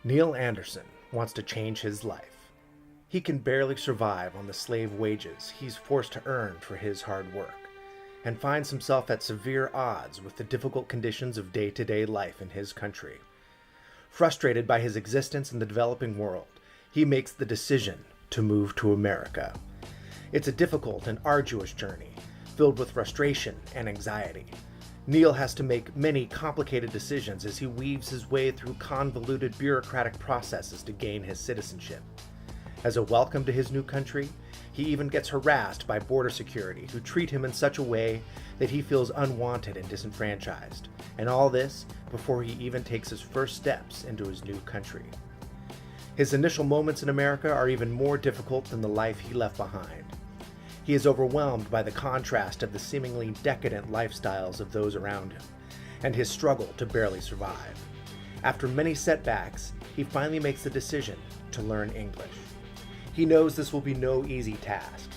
Neil Anderson wants to change his life. He can barely survive on the slave wages he's forced to earn for his hard work, and finds himself at severe odds with the difficult conditions of day-to-day life in his country. Frustrated by his existence in the developing world, he makes the decision to move to America. It's a difficult and arduous journey, filled with frustration and anxiety. Neil has to make many complicated decisions as he weaves his way through convoluted bureaucratic processes to gain his citizenship. As a welcome to his new country, he even gets harassed by border security who treat him in such a way that he feels unwanted and disenfranchised, and all this before he even takes his first steps into his new country. His initial moments in America are even more difficult than the life he left behind. He is overwhelmed by the contrast of the seemingly decadent lifestyles of those around him, and his struggle to barely survive. After many setbacks, he finally makes the decision to learn English. He knows this will be no easy task.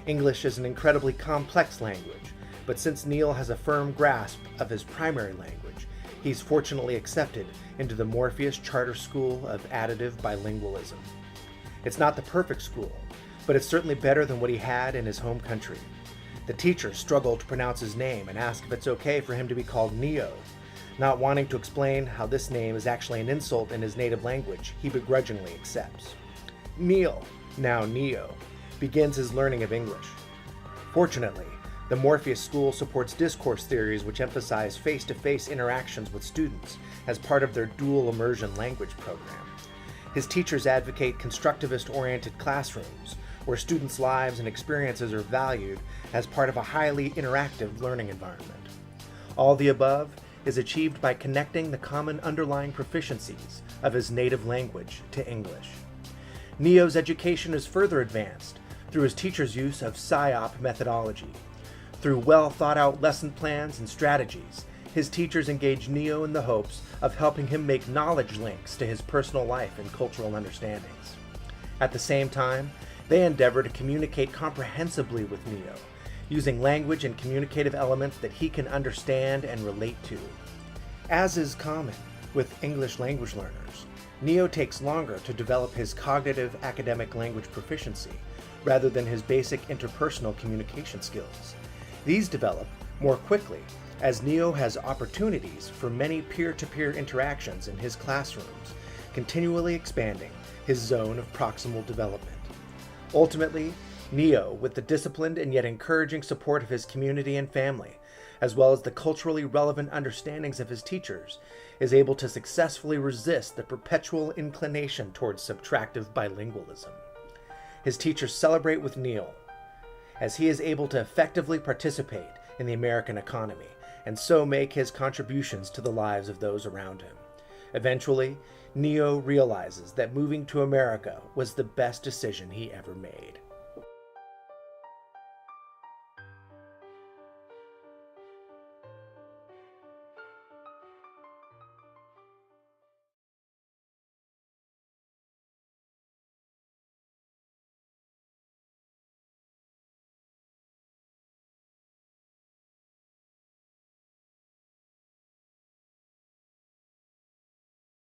English is an incredibly complex language, but since Neil has a firm grasp of his primary language, he's fortunately accepted into the Morpheus Charter School of Additive Bilingualism. It's not the perfect school, but it's certainly better than what he had in his home country. The teachers struggle to pronounce his name and ask if it's okay for him to be called Neo. Not wanting to explain how this name is actually an insult in his native language, he begrudgingly accepts. Neil, now Neo, begins his learning of English. Fortunately, the Morpheus School supports discourse theories which emphasize face-to-face interactions with students as part of their dual immersion language program. His teachers advocate constructivist-oriented classrooms, where students' lives and experiences are valued as part of a highly interactive learning environment. All the above is achieved by connecting the common underlying proficiencies of his native language to English. Neo's education is further advanced through his teachers' use of PSYOP methodology. Through well-thought-out lesson plans and strategies, his teachers engage Neo in the hopes of helping him make knowledge links to his personal life and cultural understandings. At the same time, they endeavor to communicate comprehensively with Neo, using language and communicative elements that he can understand and relate to. As is common with English language learners, Neo takes longer to develop his cognitive academic language proficiency rather than his basic interpersonal communication skills. These develop more quickly as Neo has opportunities for many peer-to-peer interactions in his classrooms, continually expanding his zone of proximal development. Ultimately, Neo, with the disciplined and yet encouraging support of his community and family, as well as the culturally relevant understandings of his teachers, is able to successfully resist the perpetual inclination towards subtractive bilingualism. His teachers celebrate with Neil, as he is able to effectively participate in the American economy, and so make his contributions to the lives of those around him. Eventually, Neo realizes that moving to America was the best decision he ever made.